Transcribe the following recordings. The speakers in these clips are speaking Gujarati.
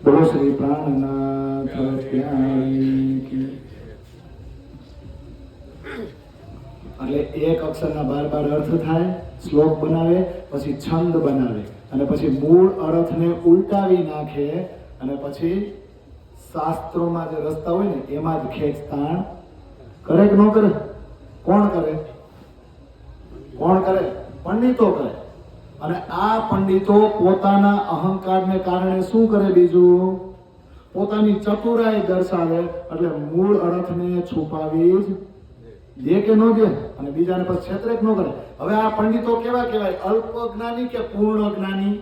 બોલો શ્રી પ્રાણનાથ પ્યારી કી। એટલે એક અક્ષરના 12 અર્થ થાય, શ્લોક બનાવે, પછી છંદ બનાવે અને પછી મૂળ અર્થને ઉલટાવી નાખે અને પછી શાસ્ત્રોમાં જે રસ્તા હોય ને એમાં જ ખેંચતાણ કરે કે ન કરે? કોણ કરે? કોણ કરે? પંડિતો કરે। અને આ પંડિતો પોતાના અહંકારને કારણે શું કરે? બીજું પોતાની ચતુરાઈ દર્શાવે, એટલે મૂળ અર્થને છુપાવી જ દે કે ન દે, અને બીજાને પછી છેતરે કે ન કરે। હવે આ પંડિતો કેવા કહેવાય? અલ્પ જ્ઞાની કે પૂર્ણ જ્ઞાની?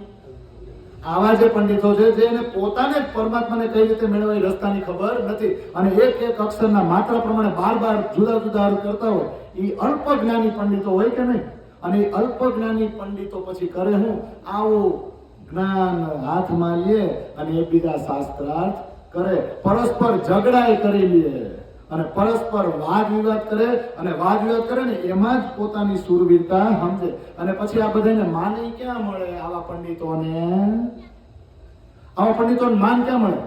આવા જે પંડિતો છે જેને પોતાને જ પરમાત્માને કઈ રીતે મેળવાય રસ્તાની ખબર નથી અને એક એક અક્ષરના માત્રા પ્રમાણે 12 જુદા જુદા અર્થ કરતા હોય, એ અલ્પ જ્ઞાની પંડિતો હોય કે નહીં? અને અલ્પ જ્ઞાની પંડિતો પછી કરે હું? આવું જ્ઞાન હાથમાં લે અને એકબીજા શાસ્ત્રાર્થ કરે, પરસ્પર ઝઘડાઈ કરી લે અને પરસ્પર વાદ વિવાદ કરે, અને વાદ વિવાદ કરે ને એમાં જ પોતાની સુરવીરતા સમજે, અને પછી આ બધાને માન ક્યાં મળે? આવા પંડિતોને માન ક્યાં મળે?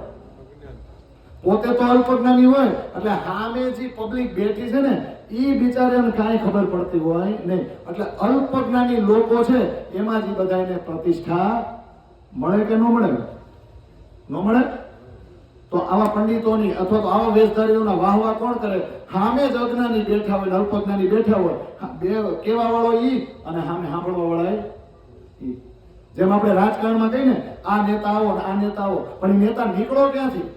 પોતે તો અલ્પજ્ઞાની હોય એટલે સામે જે પબ્લિક બેઠી છે ને એ બિચારાને કાંઈ ખબર પડતી હોય નહીં, એટલે અલ્પજ્ઞાની લોકો છે એમાં જ બધાને પ્રતિષ્ઠા મળે કે ન મળે? ન મળે? તો આવા પંડિતોની અથવા તો આવા વેશધારીઓના વાહવા કોણ કરે? સામે જ અજ્ઞાની બેઠા હોય, અલ્પજ્ઞાની બેઠા હોય, બે કેવા વાળો ઈ અને સામે સાંભળવા વાળા ઈ। જેમ આપણે રાજકારણમાં કહીએ ને, આ નેતા આવો ને આ નેતા આવો, પણ એ નેતા નીકળો ક્યાંથી?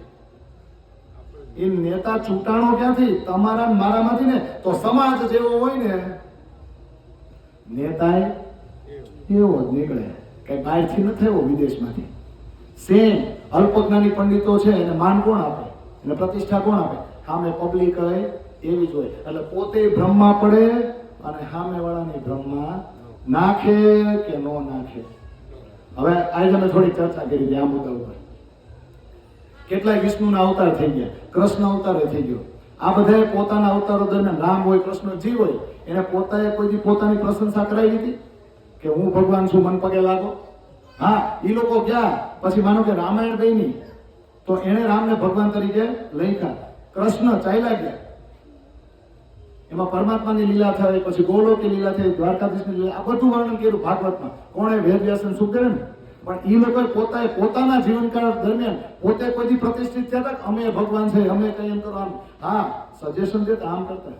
એ નેતા ચૂંટાણો ક્યાંથી? તમારા મારામાંથી ને। તો સમાજ જેવો હોય ને નેતા એવો જ નીકળે, કઈ બહારથી નથી આવ્યો, વિદેશમાંથી। સેમ અલ્પજ્ઞાની પંડિતો છે એને માન કોણ આપે? એને પ્રતિષ્ઠા કોણ આપે? સામે પબ્લિક એવી જ હોય, એટલે પોતે ભ્રમમાં પડે અને સામે વાળાની ભ્રમમાં નાખે કે ન નાખે। હવે આજે અમે થોડી ચર્ચા કરી હતી આ મુદ્દા ઉપર। કેટલાય વિષ્ણુના અવતાર થઈ ગયા, કૃષ્ણ અવતાર થઈ ગયો, આ બધાએ પોતાના અવતારો દરમિયાન રામ હોય, કૃષ્ણ જીવ હોય, એને પોતાએ કોઈ પોતાની પ્રશંસા કરાવી હતી કે હું ભગવાન છું, મન પગે લાગો? હા, એ લોકો ગયા પછી માનો કે રામાયણ બની તો એને રામને ભગવાન તરીકે લખ્યા, કૃષ્ણ ચાલ્યા ગયા, એમાં પરમાત્માની લીલા થઈ, પછી ગોલોકની લીલા થઈ, દ્વારકાધીશની લીલા, આ બધું વર્ણન કર્યું ભાગવતમાં। કોણે? વેદ વ્યાસને શું કરે ને? પણ એ લોકોએ પોતાના જીવનકાળ દરમિયાન પોતે કોઈ પ્રતિષ્ઠિત થયા હતા, અમે ભગવાન છે, અમે કઈ એમ કરો આમ, હા સજેશન દેતા આમ કરતા,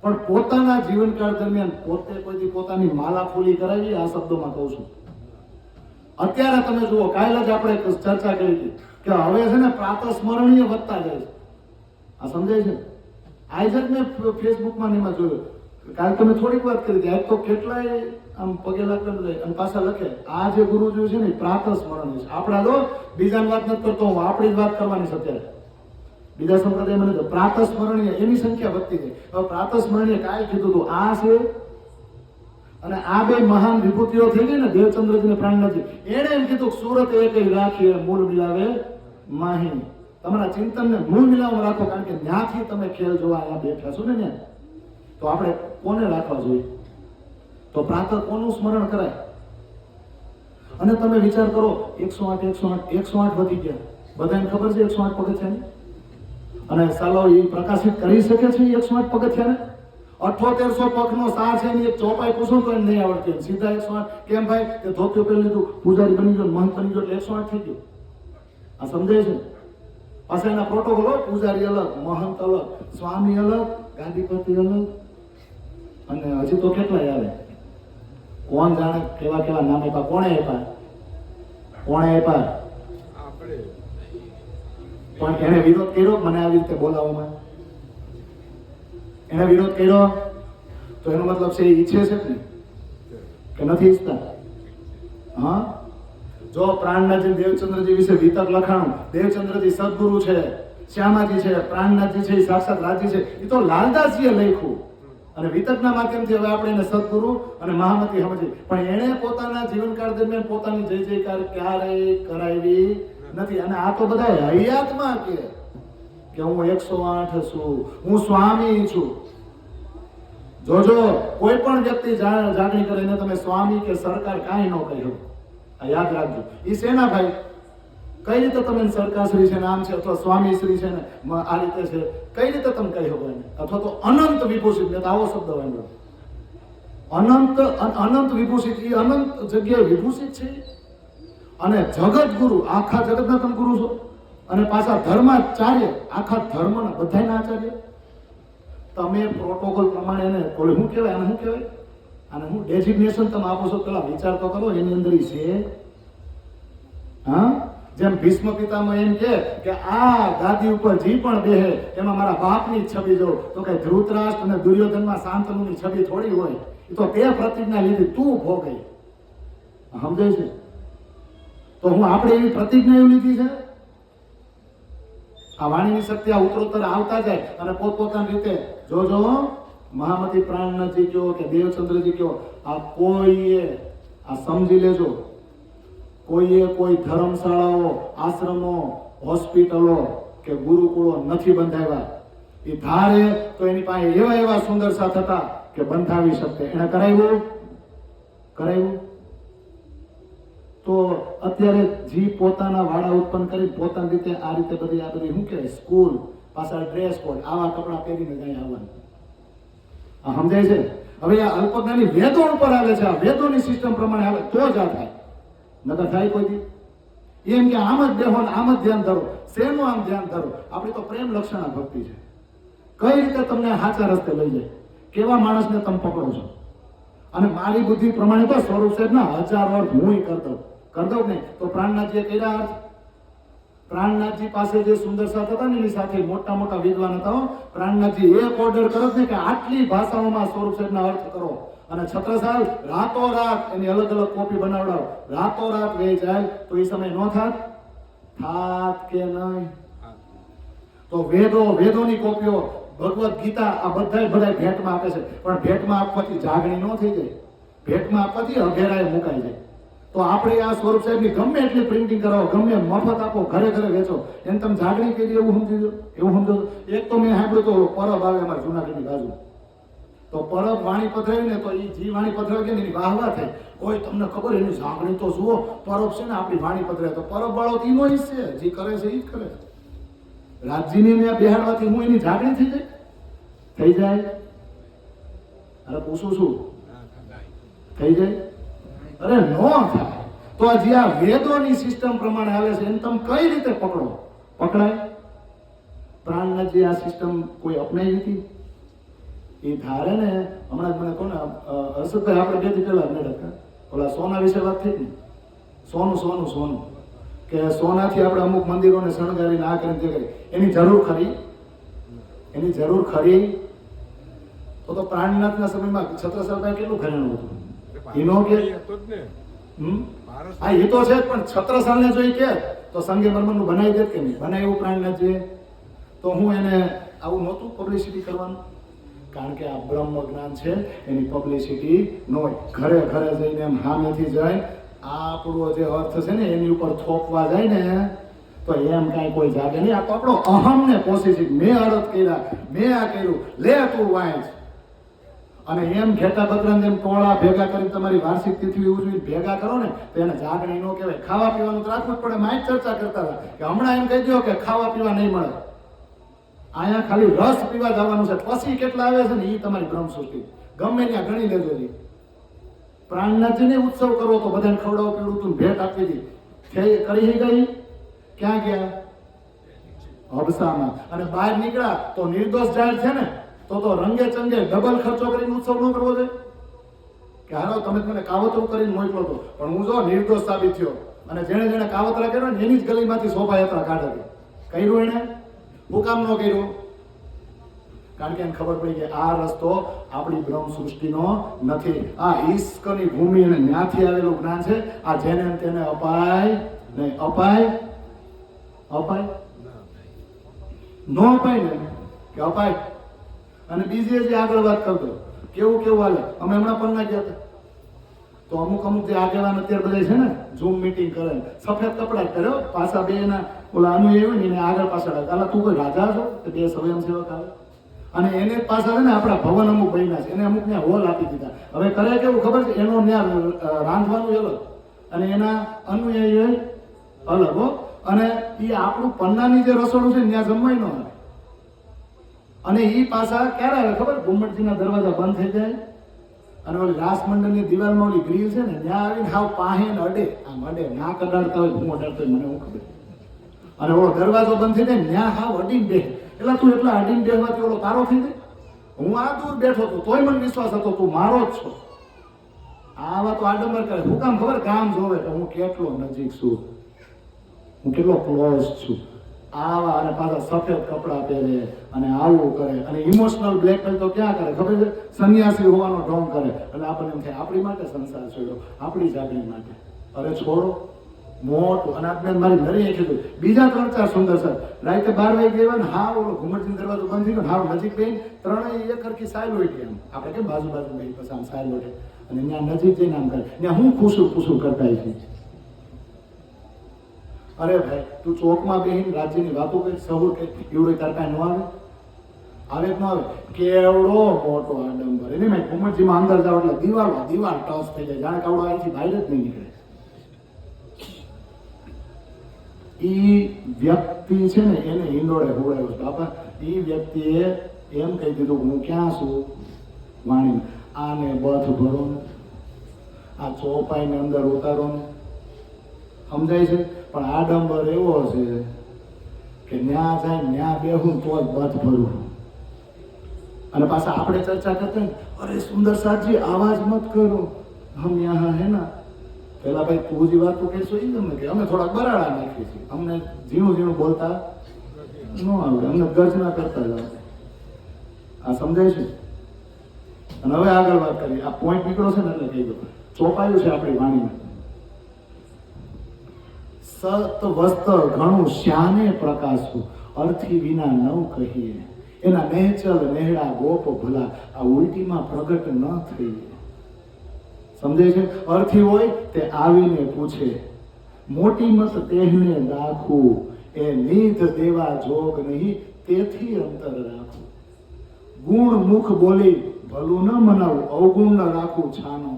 પણ પોતાના જીવનકાળ દરમિયાન પોતે કોઈ પોતાની માલા ફૂલી કરાવી, આ શબ્દોમાં કહું છું। અત્યારે તમે જુઓ, કાલે જ આપણે ચર્ચા કરી હતી કે હવે છે ને પ્રાતસ્મરણીય વધતા જાય છે, આ સમજાય છે? આજે જ મેં ફેસબુકમાં એમાં જોયું, કાલે તમે થોડીક વાત કરી હતી, આજ તો કેટલાય આમ પગે લાગતા અને પાછા લખે આ જે ગુરુજી છે ને પ્રાતસ્મરણીય છે। આપણા તો બીજાની વાત નથી કરતો હું, આપણી જ વાત કરવાની છે અત્યારે। બીજા સંપ્રદાય મને તો પ્રાતસ્મરણીય એની સંખ્યા વધતી ગઈ। હવે પ્રાતસ્મરણીય કાલે કીધું હતું આ છે, અને આ બે મહાન વિભૂતિઓ થઈ ગઈ ને, દેવચંદ્રજી ને પ્રાણનાથજી, એને એમ કીધું સુરત એક રાખીએ મૂળ મિલાવે માહી। તમારા ચિંતનને મૂળ મિલાવમાં રાખો, કારણ કે ત્યાંથી તમે ખેલ જોવા અહીંયા બેઠા છો ને ત્યાં, તો આપણે કોને રાખવા જોઈએ? તો પ્રાતઃ કોનું સ્મરણ કરાય? અને તમે વિચાર કરો, 108 વધી ગયા, બધાને ખબર છે 108 પગથિયાની, અને સાલો એ પ્રકાશિત કરી શકે છે 108 પગથિયાને? 7800 પગનો સાર છે એની એક ચોપાઈ પૂછો તો એને નહીં આવડતી, સીધા 108 કેમ ભાઈ? કે ધોતિયો પહેરી લીધું, પૂજારી બની ગયો, મહંત બની ગયો એટલે 108 થઈ ગયું। આ સમજાય છે? પાછા એના પ્રોટોકોલ હોય, પૂજારી અલગ, મહંત અલગ, સ્વામી અલગ, ગાંધીપતિ અલગ, અને હજી તો કેટલાય આવે, કોણ જાણે કેવા કેવા નામ આપ્યા, કોણે આપ્યા? પણ એને વિરોધ કર્યો મને આવી રીતે બોલાવવામાં? એને વિરોધ કર્યો તો એનો મતલબ છે એ ઈચ્છે છે કે નથી ઈચ્છતા? હા, જો પ્રાણનાથજી દેવચંદ્રજી વિશે વિતક લખાણું, દેવચંદ્રજી સદગુરુ છે, શ્યામાજી છે, પ્રાણનાથજી છે, એ સાક્ષાત રાજજી છે, એ તો લાલદાસજીએ લખ્યું, અને વિતકના માધ્યમથી હવે આપણે એને સદગુરુ અને મહામતી સમજી, પણ એણે પોતાના જીવનકાળ દરમિયાન પોતાની જય જયકાર ક્યારેય કરાવી નથી। અને આ તો બધા હૈયાતમાં કે હું 108 છું, હું સ્વામી છું। જોજો કોઈ પણ વ્યક્તિ જાગણી કરે એને તમે સ્વામી કે સરકાર કાંઈ ન કહ્યું, આ યાદ રાખજો। એ શેના ભાઈ? કઈ રીતે તમે સરકારશ્રી છે ને આમ છે, અથવા સ્વામીશ્રી છે ને આ રીતે છે, કઈ રીતે તમે કહી શકો એને? અથવા તો અનંત વિભૂષિત, મેં તો આવો શબ્દ વાપર્યો. અનંત વિભૂષિત, એ અનંત જગ્યાએ વિભૂષિત છે. અને જગત ગુરુ, આખા જગતના તમે ગુરુ છો. અને પાછા ધર્માચાર્ય, આખા ધર્મના બધાના આચાર્ય. તમે પ્રોટોકોલ પ્રમાણે એને બોલે શું કહેવાય, આને શું કહેવાય, અને હું ડેઝિગ્નેશન તમે આપો છો, પેલા વિચાર તો કરો એની અંદર છે. હા, જેમ ભીષ્મ પિતામહ એમ કે આ ગાદી ઉપર જે પણ બેહે એમાં મારા બાપની છબી જોઉં, તો કઈ ધૃતરાષ્ટ્ર અને દુર્યોધનમાં શાંતનુની છબી થોડી હોય. એ તો તે પ્રતિજ્ઞા લીધી, તું ભોગઈ. સમજાય છે? તો હું આપણે એવી પ્રતિજ્ઞા એવી લીધી છે. આ વાણીની શક્તિ આ ઉત્તરોત્તર આવતા જાય અને પોતપોતાની રીતે જોજો. મહામતી પ્રાણનાથજી કયો કે દેવચંદ્રજી કયો, આ કોઈએ આ સમજી લેજો, કોઈએ કોઈ ધર્મશાળાઓ, આશ્રમો, હોસ્પિટલો કે ગુરુકુળો નથી બંધાવ્યા. એ ધારે તો એની પાસે એવા સુંદર સાથ હતા કે બંધાવી શકતે. એને કરાવ્યું. તો અત્યારે જી પોતાના વાડા ઉત્પન્ન કરી પોતાની રીતે આ રીતે બધી શું કહેવાય, સ્કૂલ પાછળ ડ્રેસ કોડ, આવા કપડા પહેરીને જાય આવવાનું. આ સમજાય છે? હવે આ અલ્પજ્ઞાની વેદો ઉપર આવે છે. આ વેદોની સિસ્ટમ પ્રમાણે આવે તો જ આ થાય, નકર થાય કોઈ દી. એમ કે આમ જ બેહો, આમ જ ધ્યાન ધરો. શેનું આમ ધ્યાન ધરો? આપણી તો પ્રેમ લક્ષણા ભક્તિ છે. કઈ રીતે તમને સાચા રસ્તે લઈ જાય, કેવા માણસને તમે પકડો છો. અને મારી બુદ્ધિ પ્રમાણે તો સ્વરૂપ સાહેબના 1000 અર્થ હું કરી દઉં નહીં. તો પ્રાણનાથજીએ કર્યા અર્થ. પ્રાણનાથજી પાસે જે સુંદર સાથ હતા ને એની સાથે મોટા વિદ્વાન હતા. પ્રાણનાથજી એક ઓર્ડર કરો ને કે આટલી ભાષાઓમાં સ્વરૂપ સાહેબના અર્થ કરો. અને છત્રસાલ રાતોરાત એની અલગ કોપી બનાવડાવ, રાતોરાત વે જાય. તો એ સમય નો થાત કે નહીં? તો વેદોની કોપીઓ, ભગવદ્ ગીતા, આ બધા ભેટમાં આપે છે. પણ ભેટમાં આપવાથી જાગણી ન થઈ જાય, ભેટમાં આપવાથી અઘેરાએ મુકાઈ જાય. તો આપણે આ સ્વરૂપ સાહેબની ગમે એટલી પ્રિન્ટિંગ કરાવો, ગમે મફત આપો, ઘરે વેચો, એને તમે જાગણી કરી એવું સમજી સમજો. એક તો મેં સાંભળ્યું તો પરબ આવે અમારા જુનાગઢની બાજુ, તો પરબ વાણી પધરાવી ને તો એ જી વાણી પધરાવી કે એની વાહવા થાય. ઓય તમને ખબર એની જાગણી તો જુઓ, પરબ છે ને આપણી વાણી પધરાવે. તો પરબ વાળો તો એનો જ છે, જે કરે છે એ જ કરે. રાજજીની મેં બેહાડવાથી હું એની જાગણી થઈ જાય. અરે પૂછું છું, થઈ જાય? અરે નો થાય. તો જે આ વેદોની સિસ્ટમ પ્રમાણે આવે છે એને તમે કઈ રીતે પકડાય? પ્રાણનાથજી આ સિસ્ટમ કોઈ અપનાવી હતી? એ ધારે ને, હમણાં મને કોને હર્ષદભાઈ આપણે બે થી પહેલા મેળા ઓલા સોના વિશે વાત થઈ હતી. સોનું કે સોનાથી આપણે અમુક મંદિરોને શણગારીને આ કરીને તે કરી. એની જરૂર ખરી? તો પ્રાણનાથના સમયમાં છત્રસાલભાઈ કેટલું ઘરેણું હતું એનો કે હા એ તો છે. પણ છત્રસાલને જોઈ કે તો સંગે મરમરનું બનાવી દે કે નહીં બનાવ્યું પ્રાણનાથજીએ? તો હું એને આવું નહોતું પબ્લિસિટી કરવાનું. કારણ કે આ બ્રહ્મ જ્ઞાન છે એની પબ્લિસિટી ન હોય. ઘરે જઈને એમ સામેથી જાય આપણો જે અર્થ છે ને એની ઉપર થોપવા જાય ને તો એમ કાંઈ કોઈ જાગે નહીં. આ તો આપણો અહમને પોષી છે. મેં અર્થ કર્યા, મેં આ કર્યું, લે તું વાંચ. અને એમ ઘેટા બકરાને જેમ ટોળા ભેગા કરી તમારી વાર્ષિક તિથિ ઉજવી ભેગા કરો ને તો એને જાગણી ન કહેવાય. ખાવા પીવાનું તો રાખવું જ પડે. માઇક ચર્ચા કરતા હતા કે હમણાં એમ કહી દો કે ખાવા પીવા નહીં મળે, અહીંયા ખાલી રસ પીવા જવાનું છે. પછી કેટલા આવે છે ને એ તમારી બ્રહ્મ સૃષ્ટિ ગમે ત્યાં ગણી લેજો. પ્રાણનાથજીને ઉત્સવ કરવો તો બધાને ખવડાવ પીવડું તું ભેટ આપી દીધી કરી ગઈ. ક્યાં ગયા? હબસામાં. અને બહાર નીકળ્યા તો નિર્દોષ જાહેર છે ને તો રંગે ચંગે ડબલ ખર્ચો કરીને ઉત્સવ ન કરવો જોઈએ કે હાલો તમે મને કાવતરું કરીને મોકલો તો. પણ હું જો નિર્દોષ સાબિત થયો અને જેણે કાવતરા કર્યો ને એની જ ગલીમાંથી શોભાયાત્રા કાઢી. કર્યું એને? હું કામ ન કર્યું? કારણ કે એને ખબર પડી કે આ રસ્તો આપણી બ્રહ્મ સૃષ્ટિનો નથી. આ ઈશ્કની ભૂમિ અને ન્યાથી આવેલું જ્ઞાન છે. આ જેને તેને અપાય નહીં. અપાય ન અપાય ને કે અપાય. અને બીજી જે આગળ વાત કરતો કેવું હાલે. અમે હમણાં પણ ના ગયા હતા તો અમુક જે આગેવાન અત્યારે બધા છે ને ઝૂમ મીટિંગ કરે, સફેદ કપડા કર્યો, પાછા બે એના ઓલા અનુયાયી ને એને આગળ પાછળ આવે. તું કોઈ રાજા છો કે બે સ્વયંસેવક આવે? અને એને પાછા છે ને આપણા ભવન અમુક બન્યા છે, એને અમુક ત્યાં હોલ આપી દીધા. હવે કરે કેવું ખબર છે? એનો ત્યાં રાંધવાનું અલગ અને એના અનુયાયી અલગ હો. અને એ આપણું પન્નાની જે રસોડું છે ને ત્યાં જમવાય ન આવે. અને એ પાછા ક્યારે આવે ખબર? ઘુમ્મટજીના દરવાજા બંધ થઈ જાય અને ઓલી રાસ મંડળની દિવાલમાં ઓલી ગ્રીલ છે ને ત્યાં આવીને હાવ પાહેન અડે, આમ અડે, ના કડાડતા હોય, હું અડાડતો હોય મને હું ખબર. અને ઓલો દરવાજો બંધ થઈ જાય ત્યાં હાવ અડીને બેસે. એટલે તું એટલા અડીને બેસવાથી ઓલો તારો થઈ જાય. હું આ દૂર બેઠો હતો તોય મને વિશ્વાસ હતો તું મારો જ છો. આવા તો આડંબર કરે. હું કામ ખબર? કામ જોવે કે હું કેટલો નજીક છું, હું કેટલો ક્લોઝ છું. આવા અને પાછા સફેદ કપડાં પહેરે અને આવું કરે અને ઇમોશનલ બ્લેકમેલ તો ક્યાં કરે ખબર છે? સંન્યાસી હોવાનો ઢોંગ કરે. એટલે આપણને એમ થાય આપણી માટે સંસાર છોડ્યો, આપણી જાગણી માટે. અરે છોડો મોટું. અને આપણે મારી નરી કીધું બીજા 3-4 સુંદર સર રાતે 12 વાગે ગયા ને હા ઓલો ઘુમટજી દરવાજો બંધ થઈ ગયો, હાવ નજીક બેન ત્રણેય એક હરખી સાયલ હોય એમ. આપણે કેમ બાજુ બે પછી આમ સાયલ હોય અને ત્યાં નજીક જઈને આમ કરે ત્યાં હું ખુશું કરતા છીએ. અરે ભાઈ તું ચોકમાં બેહીને રાજ્યની વાતો કરી સહુર કે એવડો તારકા ન આવે? આવે જ ન આવે. કેવડો મોટો આડંબર. એને મેં ઘુમટજીમાં અંદર જાવ એટલે દિવાલ ટચ થઈ જાય, જાણે કાવડો અહીંથી બહાર જ નહીં નીકળે. ઈ વ્યક્તિ છે ને એને હિંડોળે હોડાયો બાપા. ઈ વ્યક્તિએ એમ કહી દીધું હું ક્યાં છું વાણી, આને બથ ભરો ને, આ ચોપાઈને અંદર ઉતારો ને. સમજાય છે? પણ આડંબર એવો છે કે ન્યા જાય ન્યા બેહું તો જ બથ ભરું. અને પાછા આપણે ચર્ચા કરતા અરે સુંદર સાજી આવાજ મત કરો હમ યહાં હે ના. પેલા ભાઈ તું જે વાતો કહેશો એ ગમે કે અમે થોડાક બરાડા નાખીએ છીએ, અમને ઝીણું બોલતા ન આવડે, અમને ગર્જના કરતા જ આવડે. આ સમજાય છે? અને હવે આગળ વાત કરીએ. આ પોઈન્ટ નીકળો છે ને એટલે કહી દો. ચોપાયું છે આપણી વાણીમાં. સત વસ્ત ઘણું શ્યાને પ્રકાશવું, અર્થી વિના નવ કહીએ. એના નેચલ નેહડા ગોપ ભલા, આ ઉલટીમાં પ્રગટ ન થઈ. સમજાય છે? અર્થી હોય તે આવીને પૂછે, મોટી મત તેહને રાખવું, એ નિધ દેવા જોગ નહીં તેથી અંતર રાખવું. ગુણ મુખ બોલી ભલું ન મનાવું, અવગુણ ન રાખવું છાનો.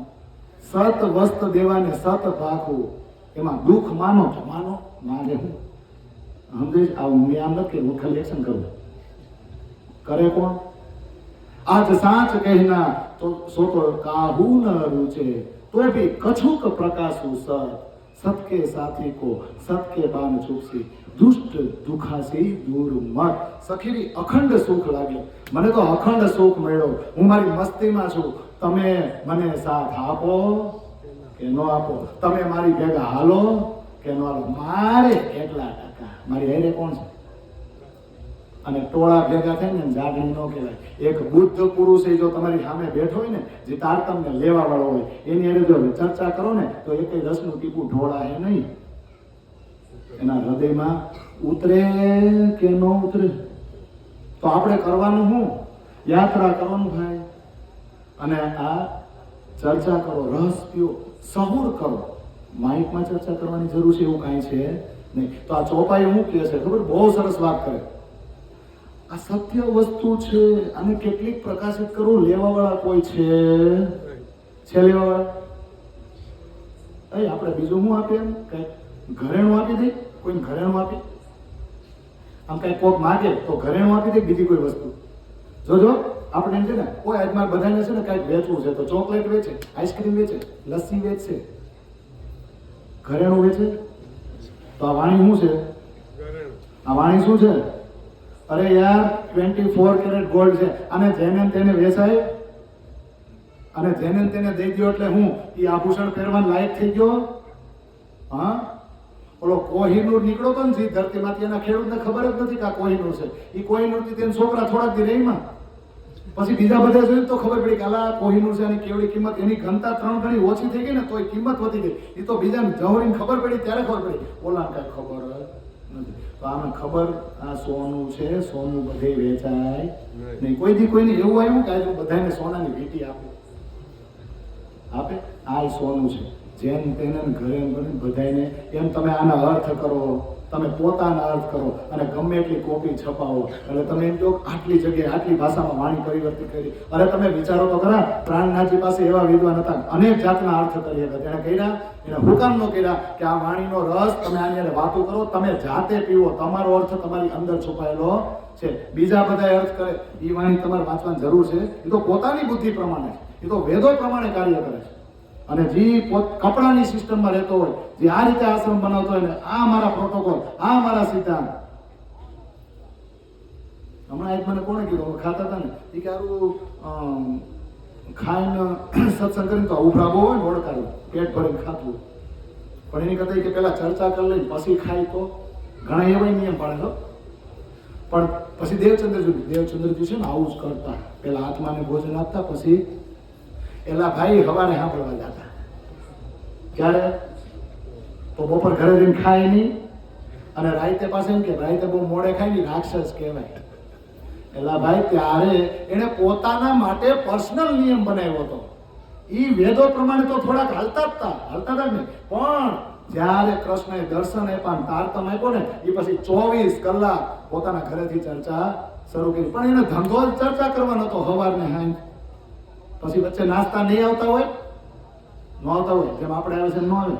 સત વસ્ત દેવાને સત ભાખવું, એમાં દુઃખ માનો તો માનો, માને હું. સમજે? આવું મેં આમ નથી હું ખાલી એક્શન કરું. કરે કોણ? આજ સાચ કહેના તો સો તો કાહુ ન રૂચે, તો ભી કછુક પ્રકાશુ સત. સતકે સાથી કો સતકે બાન ચૂકસી, દુષ્ટ દુખાસી દૂર મત. સખીરી અખંડ સુખ લાગે. મને તો અખંડ સુખ મળ્યો. હું મારી મસ્તીમાં છું. તમે મને સાથ આપો કે ન આપો, તમે મારી ભેગા હાલો કે ન હાલો, મારે કેટલા ટકા, મારી હેરે કોણ છે? અને ટોળા ભેગા થાય ને જાગણી ન કહેવાય. એક બુદ્ધ પુરુષ જો તમારી સામે બેઠો હોય ને, જે તારતમને લેવા વાળો હોય, એની હારે જો ચર્ચા કરો ને તો એક રસનું ટીપું ઢોળાય નહીં. એના હૃદયમાં ઉતરે કે ન ઉતરે. તો આપણે કરવાનું શું? યાત્રા કરવાનું ભાઈ. અને આ ચર્ચા કરો, રસ પીઓ, સહુર કરો. માઇકમાં ચર્ચા કરવાની જરૂર છે એવું કાંઈ છે નહીં. તો આ ચોપાઈ શું કહે છે ખબર? બહુ સરસ વાત કરે. આ સત્ય વસ્તુ છે, અને કેટલીક પ્રકાશિત કરવું. લેવાવાળા કોઈ છે લેવાવાળા? આપણે બીજું શું આપીએ? એમ કઈ ઘરેણું આપી દે? કોઈ ઘરેણું આપી? આમ કઈ કોક માગે તો ઘરેણું આપી દે. બીજી કોઈ વસ્તુ જોજો આપણે એમ છે ને, કોઈ આજમાં બધાને છે ને કઈક વેચવું છે તો ચોકલેટ વેચે, આઈસ્ક્રીમ વેચે, લસ્સી વેચશે, ઘરેણું વેચે. તો આ વાણી શું છે? આ વાણી શું છે? અરે યાર 24 કેરેટ ગોલ્ડ છે, અને જેને તેને વેચાય અને જેને તેને દઈ દો એટલે હું એ આભૂષણ પહેરવાનું લાયક થઈ ગયો? હા, ઓલો કોહિનૂર નીકળો તો ને જે ધરતીમાંથી, એના ખેડૂતને ખબર જ નથી કે આ કોહિનૂર છે. એ કોહિનૂરથી તેના છોકરા થોડાક દી રહીમાં, પછી બીજા બધા જોયું તો ખબર પડી કે આલા કોહિનૂર છે, એની કેવડી કિંમત, એની ઘનતા 3 ગણી ઓછી થઈ ગઈ ને તોય કિંમત વધી ગઈ. એ તો બીજાને જહોરીને ખબર પડી ત્યારે ખબર પડી, ઓલા કાંઈ ખબર નથી. તો આને ખબર આ સોનું છે, સોનું બધે વેચાય નહીં. કોઈ દી કોઈને એવું આવ્યું કે આજે બધાને સોનાની વીંટી આપે? આ સોનું છે. જેમ તેને ઘરે બધાને એમ તમે આના અર્થ કરો, તમે પોતાના અર્થ કરો અને ગમે એટલી કોપી છપાવો. એટલે તમે એમ કહો આટલી જગ્યાએ આટલી ભાષામાં વાણી પરિવર્તિત કરી. અરે તમે વિચારો તો ખરા, પ્રાણનાથજી પાસે એવા વિદ્વાન હતા, અનેક જાતના અર્થ કરી હતા. તેણે કર્યા, એને હુકામ ન કર્યા કે આ વાણીનો રસ તમે આની અંદર વાતો કરો, તમે જાતે પીવો, તમારો અર્થ તમારી અંદર છુપાયેલો છે. બીજા બધા અર્થ કરે એ વાણી તમારે વાંચવાની જરૂર છે? એ તો પોતાની બુદ્ધિ પ્રમાણે, એ તો વેદો પ્રમાણે કાર્ય કરે છે. અને જે કપડાની સિસ્ટમમાં રહેતો હોય, જે આ રીતે આશ્રમ બનાવતો હોય ને આ મારા પ્રોટોકોલ, આ મારા સિદ્ધાંત. હમણાં એક મને કોણે કીધું, ખાતા હતા ને એ કે આરું ખાઈને સત્સંગ કરીને તો ઉભરાબો હોય ને ઓળખાડું, પેટ ભરીને ખાતું. પણ એની કરતા કે પેલા ચર્ચા કરી લઈને પછી ખાય તો ઘણા એવા નિયમ પાડે છો. પણ પછી દેવચંદ્રજી છે ને આવું જ કરતા, પેલા આત્માને ભોજન આપતા, પછી એલા ભાઈ હવારે સાંભળવા જતા. ક્યારે? તો બપોર ઘરે જઈને ખાય નહીં અને રાતે પાસે એમ કે રાતે બહુ મોડે ખાય નહીં, રાક્ષસ કહેવાય. એલા ભાઈ ત્યારે એને પોતાના માટે પર્સનલ નિયમ બનાવ્યો હતો. એ વેદો પ્રમાણે તો થોડાક હાલતા હતા ને, પણ જ્યારે કૃષ્ણએ દર્શન આપ્યા, તારતમ આપ્યો ને એ પછી 24 કલાક પોતાના ઘરેથી ચર્ચા શરૂ કરી. પણ એને ધંધો જ ચર્ચા કરવાનો હતો સવારને હાંજ. પછી વચ્ચે નાસ્તા નહીં આવતા હોય, ન આવતા હોય, જેમ આપણે આવે છે ન આવે.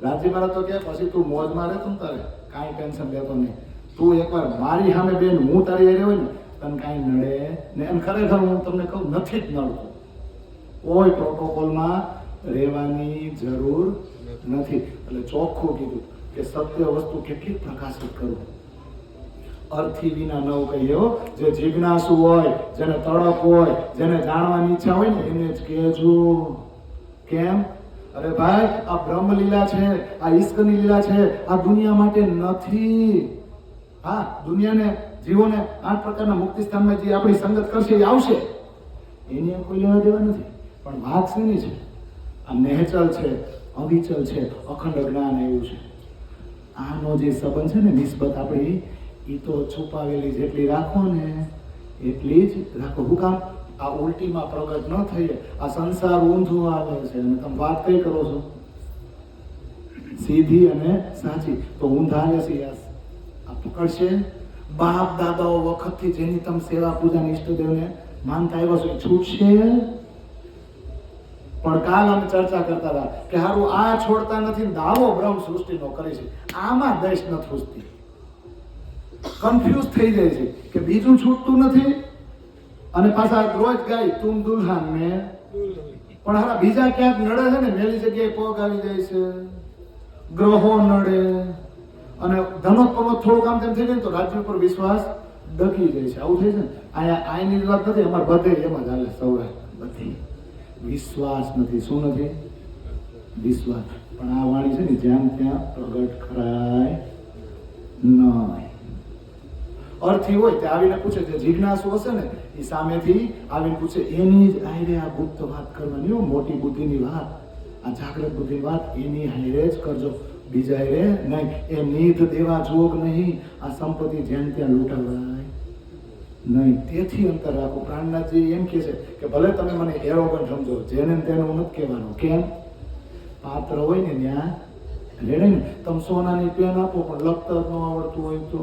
રાજી મહારાજ તો કે પછી તું મોજમાં રહે, તું તારે કાંઈ ટેન્શન લેતો નહીં. તું એકવાર મારી સામે બેન હું તારી હારે હોય ને તને કાંઈ નડે ને. એમ ખરેખર હું તમને કહું, નથી જ નડતું. કોઈ પ્રોટોકોલમાં રહેવાની જરૂર નથી. એટલે ચોખ્ખું કીધું કે સત્ય વસ્તુ કેટલી પ્રકાશિત કરવું, અર્થી વિના ન કહીએ. જે જિજ્ઞાસુ હોય, જેને તડપ હોય, જેને જાણવાની ઈચ્છા હોય ને એને જ કહેજો. કેમ? અરે ભાઈ આ બ્રહ્મલીલા છે, આ ઈશ્વરની લીલા છે, આ દુનિયા માટે નથી. હા, દુનિયાને જીવોને 8 પ્રકારના મુક્તિ સ્થાનમાં જે આપણી સંગત કરશે એ આવશે, એની કોઈ લેવા દેવા નથી. પણ વાત શેની છે? આ નેચલ છે, અવિચલ છે, અખંડ જ્ઞાન એવું છે. આનો જે સંબંધ છે ને નિસ્બત આપણી, એ તો છુપાવેલી જેટલી રાખો ને એટલી જ રાખો. હું કામ? આ ઉલટીમાં પ્રગટ ન થઈએ. આ સંસાર ઊંધું આવે છે અને તમે વાત કઈ કરો છો? સીધી અને સાચી. તો ઊંધા આવે છે આ પકડશે. બાપ દાદાઓ વખતથી જેની તમે સેવા પૂજા ઈષ્ટદેવને માનતા આવ્યા છો એ છૂટશે. પણ કાલ અમે ચર્ચા કરતા હતા કે હારું આ છોડતા નથી, દાવો બ્રહ્મ સૃષ્ટિનો કરે છે, આમાં દેશ નથી પૂછતી. કન્ફ્યુઝ થઈ જાય છે કે બીજું છૂટતું નથી અને પાછા રોજ ગાય તુમ દુલ્હન મેં. પણ હારા બીજા ક્યાંક નડે છે ને, મેલી જગ્યાએ પગ આવી જાય છે, ગ્રહો નડે અને ધનોત્પન્ન થોડું કામ તેમ થઈ જાય તો રાજ્ય ઉપર વિશ્વાસ ડગી જાય છે. આવું થાય છે ને. અહીંયા આઈની વાત નથી, અમારે બધે એમ જ હાલે. સૌરાષ્ટ્ર બધી વિશ્વાસ નથી. શું નથી? વિશ્વાસ. પણ આ વાણી છે ને જ્યાં ત્યાં પ્રગટ કરાય નહીં. અર્થી હોય તે આવીને પૂછે, જે જિજ્ઞાસુ હશે ને એ સામેથી આવીને પૂછે, એની જ આયરે આ ગુપ્ત વાત કરવાની. મોટી બુદ્ધિની વાત, આ જાગૃત બુદ્ધિની વાત એની હારે જ કરજો, બીજા હારે નહીં. એ નિધ દેવા જોગ નહીં, આ સંપત્તિ જેમ ત્યાં લૂંટાવાય નહીં. તેથી અંતર રાખો. પ્રાણનાથજી એમ કહે છે કે ભલે તમે મને એરોગન્ટ સમજો, જેને તેને હું નથી કહેવાનું. કેમ? પાત્ર હોય ને ત્યાં રેડે ને. તમે સોનાની પેન આપો પણ લખતા જ ન આવડતું હોય તો,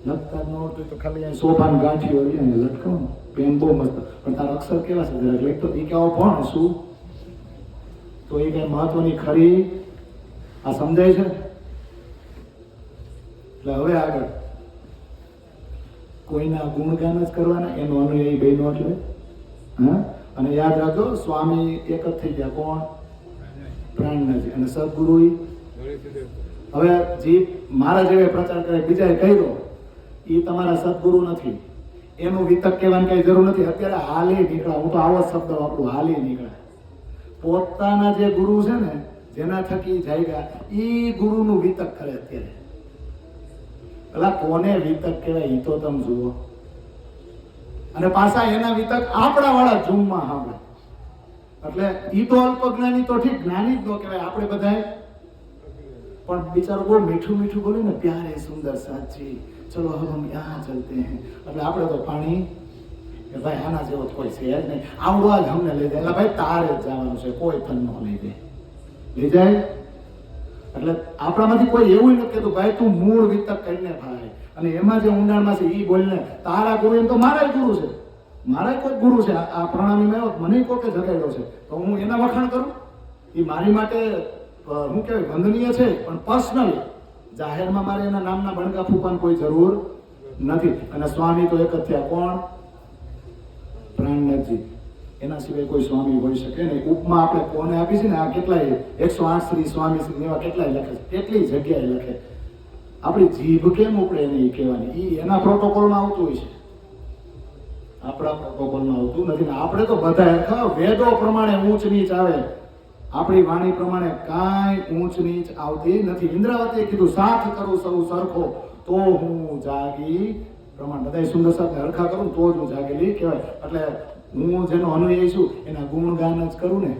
લખતા જ ન આવડતું હોય તો ખાલી અહીંયા સોફાની ગાંઠી હોય અહીંયા લટકાવો, પેન બહુ મસ્ત, પણ તારા અક્ષર કેવા છે જરાક લખતો એ કેવો પણ શું તો એ કઈ મહત્વની ખરી આ સમજાય છે. એટલે હવે આગળ કોઈના ગુણગાન જ કરવાના, એનો અનુયાયી બહેનો એટલે. હા, અને યાદ રાખજો સ્વામી એક જ થઈ ગયા. કોણ? પ્રાણનાથજી. અને સદગુરુ હવે જે મારા જેવે પ્રચાર કરે બીજાએ કહી દો એ તમારા સદગુરુ નથી. એનું વિતક કહેવાની કઈ જરૂર નથી. અત્યારે હાલી નીકળ્યા, હું તો આવો શબ્દ વાપરું, હાલી નીકળ્યા. પોતાના જે ગુરુ છે ને જેના થકી જાયગા એ ગુરુનું વિતક કરે અત્યારે. પેલા કોને વિતક કહેવાય એ તો તમે જુઓ. અને પાછા એના વિતક આપણા વાળા ઝૂમમાં સાંભળે. એટલે ઈ તો અલ્પજ્ઞાની તો ઠીક, જ્ઞાની જ ન કહેવાય આપણે બધાય. પણ બિચારો બહુ મીઠું મીઠું બોલે ને, પ્યારે સુંદર સાચી, ચલો હવે હમ યહાં ચલતે હૈ. એટલે આપણે તો પાણી કે ભાઈ આના જેવો તો કોઈ છે જ નહીં, આવડવા જ અમને લઈ જાય. એટલે ભાઈ તારે જ જવાનું છે, કોઈ તન ન લઈ જાય. લઈ જાય એટલે આપણામાંથી કોઈ એવું નથી કહેતું ભાઈ તું મૂળ વિતક કરીને ભાઈ, અને એમાં જે ઊંડાણમાં છે એ બોલીને તારા ગુરુ, એમ તો મારા ગુરુ છે, મારા કોઈ ગુરુ છે. આ પ્રણામી મેળો મને કોકે જગાડ્યો છે તો હું એના વખાણ કરું? એ મારી માટે શું કહેવાય વંદનીય છે, પણ પર્સનલી જાહેરમાં મારે એના નામના બણકા ફૂંકવાની કોઈ જરૂર નથી. અને સ્વામી તો એક જ થયા, કોણ? પ્રાણનાથજી. એના સિવાય કોઈ સ્વામી હોઈ શકે નહીં. ઉપમા આપણે કોને આપી છે ને, આ કેટલાય 108 શ્રી સ્વામી શ્રી એવા કેટલાય લખે છે, કેટલી જગ્યાએ લખે. આપણી જીભ કેમ ઉપડે નહીં કહેવાની, એ એના પ્રોટોકોલમાં આવતું હોય છે, આપણા પ્રોટોકોલમાં આવતું નથી. ને આપણે તો બધા વેદો પ્રમાણે ઊંચ નીચ આવે, આપણી વાણી પ્રમાણે કાંઈ ઊંચ નીચ આવતી નથી. ઇન્દ્રાવતીએ કીધું સાથ કરું સૌ સરખો તો હું જાગી પ્રમાણ. બધા સુંદર સાથે હરખા કરું તો જ હું જાગેલી કહેવાય. એટલે હું જેનો અનુયાયી છું એના ગુણગાન જ કરું ને,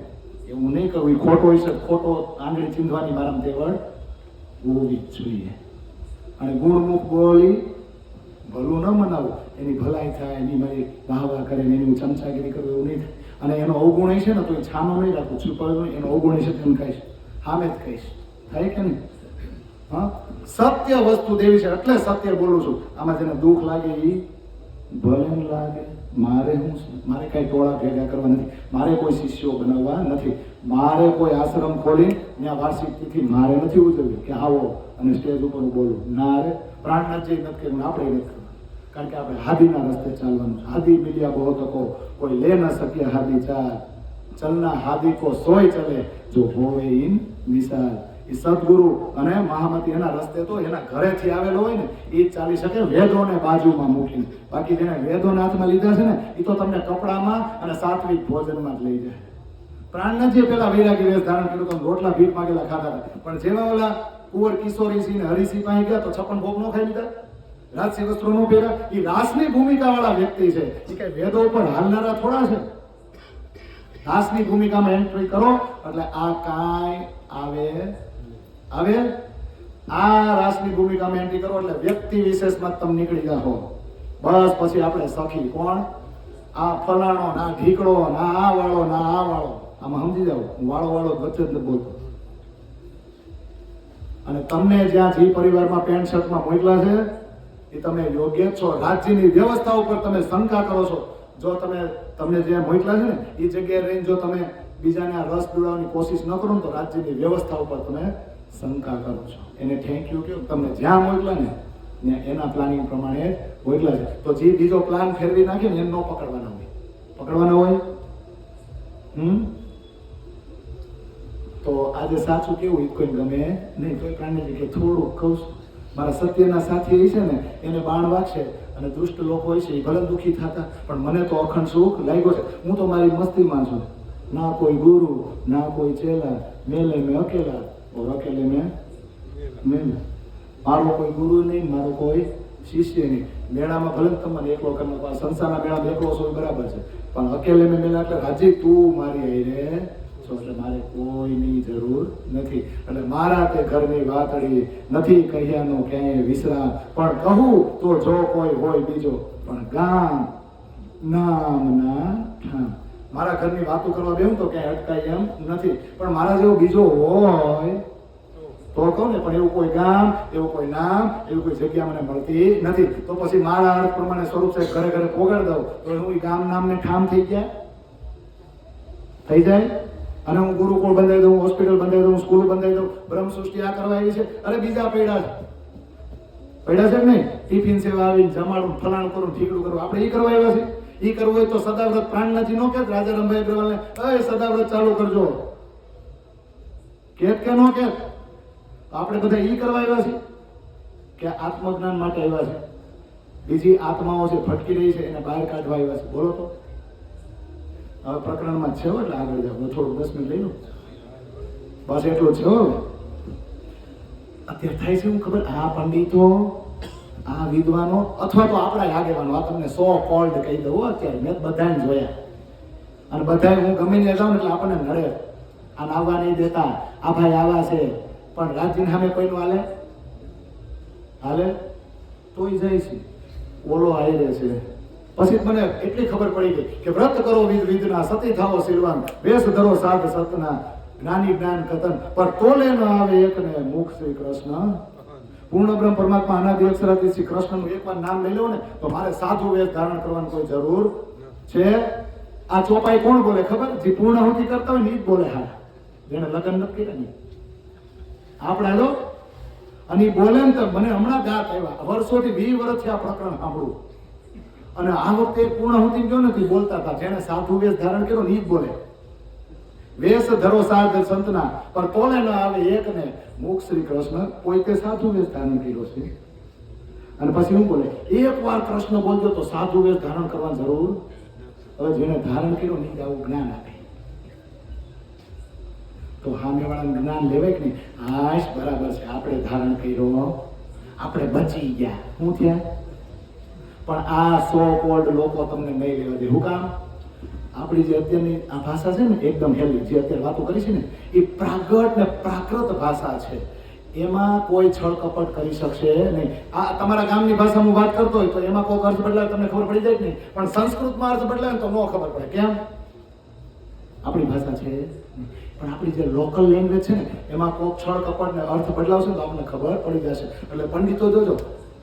એવું નહીં કરું. એ ખોટો હશે, ખોટો આંગળી ચીંધવાની મારામાં તેવડ હોવી જ જોઈએ. અને ગુણમુખ બોલી ભલું ન મનાવું, એની ભલાઈ થાય, એની મારી વાહવા કરે, એની હું ચમચાગીરી કરું, એવું નહીં થાય. અને એનો અવગુણ છે ને તો એ છાનો નહીં રાખું, છુપાવ્યું નહીં. એનો અવગુણ છે તેમ કહીશ, સામે જ કહીશ. થાય કે નહીં? હા, સત્ય વસ્તુ દેવી છે એટલે સત્ય બોલું છું. આમાં જેને દુઃખ લાગે એ ભલે લાગે. મારે શું છે? મારે કઈ ટોળા ભેગા કરવા નથી, મારે કોઈ શિષ્યો બનાવવા નથી, મારે કોઈ આશ્રમ ખોલી ત્યાં વાર્ષિક તિથિ મારે નથી ઉજવવી કે આવો અને સ્ટેજ ઉપર હું બોલું. ના રે, પ્રાણનાથજી નથી કરવું, આપણે નથી કરવું. કારણ કે આપણે હાદીના રસ્તે ચાલવાનું છે. હાદી મિલ્યા બહુ તકો, કોઈ લે ન શકે હાદી ચાલ, ચલના હાદી કો સોય ચલે જો હોવે ઇન મિસાલ. એ સદગુરુ અને મહામતી એના રસ્તે તો એના ઘરેથી આવેલો હોય ને એ જ ચાલી શકે, વેદોને બાજુમાં મૂકીને. બાકી જેને વેદોના હાથમાં લીધા છે ને એ તો તમને કપડામાં અને સાત્વિક ભોજનમાં જ લઈ જાય. પ્રાણનાથજીએ પેલા વૈરાગી વેશ ધારણ કર્યો તો રોટલા ભીખ માગેલા ખાતા હતા, પણ જેવા ઓલા કુંવર કિશોરીસિંહ ને હરિસિંહ પાસે ગયા તો 56 ભોગ નો ખાઈ લીધા, રાજસી વસ્ત્રો નો પહેર્યા. એ રાસની ભૂમિકા વાળા વ્યક્તિ છે, એ કઈ વેદો ઉપર હાલનારા થોડા છે. રાસની ભૂમિકામાં એન્ટ્રી કરો એટલે આ કાંઈ આવે આ રાસની ભૂમિકામાં એન્ટ્રી કરો એટલે વ્યક્તિ વિશેષમાં તમે નીકળી જાઓ. બસ પછી આપણે સખી કોણ? આ ફલાણો, ના ઢીકડો, ના આ વાળો, ના આ વાળો. આમાં સમજી જાઓ, હું વાળો વચ્ચે જ નથી બોલતો. અને તમને જ્યાં જે પરિવારમાં પેન્ટ શર્ટમાં મોકલા છે એ તમે યોગ્ય છો. રાજ્યની વ્યવસ્થા ઉપર તમે શંકા કરો છો. જો તમને જ્યાં મોકલા છે ને એ જગ્યાએ રહીને જો તમે બીજાને રસ પીવડાવવાની કોશિશ ન કરો તો રાજ્યની વ્યવસ્થા ઉપર તમે શંકા કરો છો. એને થેન્ક યુ કહો. તમને જ્યાં મોકલા ને ત્યાં એના પ્લાનિંગ પ્રમાણે મોકલા છે. તો જે બીજો પ્લાન ફેરવી નાખે ને એને ન પકડવાના હોય. તો આજે સાચું કેવું કોઈ ગમે નહીં. કોઈ પ્રાણી કે થોડું કહું છું, મારા સત્યના સાથી છે ને એને બાણ વાગશે અને દુષ્ટ લોકો હોય છે એ ભલે દુઃખી થતા, પણ મને તો અખંડ સુખ લાગ્યો છે. હું તો મારી મસ્તીમાં છું. ના કોઈ ગુરુ, ના કોઈ ચેલા, મેલે મેં અકેલા ઓર અકેલે મેં. મારો કોઈ ગુરુ નહીં, મારો કોઈ શિષ્ય નહીં. મેળામાં ભલે તમને એકલો કરવા, સંસારના મેળામાં એકલો છો બરાબર છે, પણ અકેલે મેં મેળા એટલે રાજી તું મારી હારે છો, એટલે મારે કોઈની જરૂર નથી. એટલે મારા તે ઘરની વાતડી નથી કહ્યાનો ક્યાંય વિશ્રામ, પણ કહું તો જો કોઈ હોય બીજો પણ ગામ નામના ઠામ. મારા ઘરની વાતો કરવા બેહું તો ક્યાંય અટકાય એમ નથી, પણ મારા જેવો બીજો હોય તો કહું ને. પણ એવું કોઈ ગામ, એવું કોઈ નામ, એવું કોઈ જગ્યા મને મળતી નથી. તો પછી મારા અર્થ પ્રમાણે સ્વરૂપ છે ઘરે ઘરે પોગાડ દઉં તો હું ગામ નામને ઠામ થઈ જાય. અને હું ગુરુકુળ બંધાઈ દઉં, હોસ્પિટલ બંધાઈ દઉં, સ્કૂલ બંધાઈ દઉં, બ્રહ્મ સૃષ્ટિ આ કરવા આવી છે. અરે બીજા પૈડા છે કે નહીં? ટિફિન સેવા આવીને જમાડું, ફલાણું કરું, ઠીકડું કરું, આપણે એ કરવા આવ્યા છે. એ કરવું હોય તો સદાવ્રત પ્રાણનાથજી નો કે રાજા રમભાઈ અગ્રવાલને સદાવ્રત ચાલુ કરજો કે નો કે? આપણે બધા ઈ કરવા આવ્યા છે કે આત્મજ્ઞાન માટે આવ્યા છે? બીજી આત્માઓ છે ભટકી રહી છે એને બહાર કાઢવા આવ્યા છે. બોલો તો હવે પ્રકરણમાં છે એટલે આગળ જાવ. થોડું 10 મિનિટ લઈ લો, બસ એટલું છે. અત્યારે થાય છે હું ખબર, આ પંડિતો, આ વિદ્વાનો અથવા તો આપણા આગેવાનો, આ તમને 100 કોલ્ડ કહી દઉં અત્યારે, મેં બધાને જોયા. અને બધા હું ગમે ને જાઉં એટલે આપણને નડે, આને આવવા નહીં દેતા, આ ભાઈ આવા છે. પણ રાજ્યની સામે કોઈનું હાલે તોય જાય છે. ઓલો હારે છે પછી મને એટલી ખબર પડી ગઈ કે વ્રત કરો વિધ વિધના, સતી થાવો શીલવાન, વેશ ધરો સાધ સતના, જ્ઞાની જ્ઞાન કથન, પર તોલે ન આવે એકને મુખ શ્રી કૃષ્ણ. પૂર્ણ બ્રહ્મ પરમાત્મા અનાદિ અક્ષરાદિ શ્રી કૃષ્ણનું એકવાર નામ લઈ લો ને તો મારે સાધુ વેશ ધારણ કરવાની કોઈ જરૂર છે? આ ચોપાઈ કોણ બોલે ખબર? જે પૂર્ણાહુતિ કરતા હોય ને એ જ બોલે. હા, જેને લગ્ન નથી કર્યા ને આપણે લો. અને એ બોલે ને તો મને હમણાં ગાત આવ્યા, વર્ષોથી 20 વર્ષથી આ પ્રકરણ સાંભળું. અને આ વખતે પૂર્ણાહુતિ ગયો નથી બોલતા હતા, જેને સાધુ વેશ ધારણ કર્યો ને એ જ બોલે. વેશ ધરો સાધ સંતના, પણ તોલે ન આવે એકને મુખ શ્રી કૃષ્ણ. કોઈ તે સાધુ વેશ ધારણ કર્યો છે. અને પછી હું બોલે, એક વાર કૃષ્ણ બોલજો તો સાધુ વેશ ધારણ કરવાની જરૂર. હવે જેને ધારણ કર્યો નહીં આવું જ્ઞાન આપે તો સામેવાળાનું જ્ઞાન લેવાય કે નહીં? હાશ બરાબર છે, આપણે ધારણ કર્યો, આપણે બચી ગયા. શું થયા? પણ આ સો કોલ્ડ લોકો તમને નહીં લેવા દે. શું કામ? આપણી જે અત્યારની આ ભાષા છે ને એકદમ હેલી, જે અત્યારે વાતો કરી છે ને એ પ્રાગટ ને પ્રાકૃત ભાષા છે. એમાં કોઈ છળ કપટ કરી શકશે નહીં. આ તમારા ગામની ભાષામાં વાત કરતો હોય તો એમાં કોઈ અર્થ બદલાય તમને ખબર પડી જાય કે નહીં? પણ સંસ્કૃતમાં અર્થ બદલાય તો ન ખબર પડે. કેમ? આપણી ભાષા છે. પણ આપણી જે લોકલ લેંગ્વેજ છે ને એમાં કોઈ છળ કપટ ને અર્થ બદલાવશે ને તો આપણને ખબર પડી જશે. એટલે પંડિતો જોજો,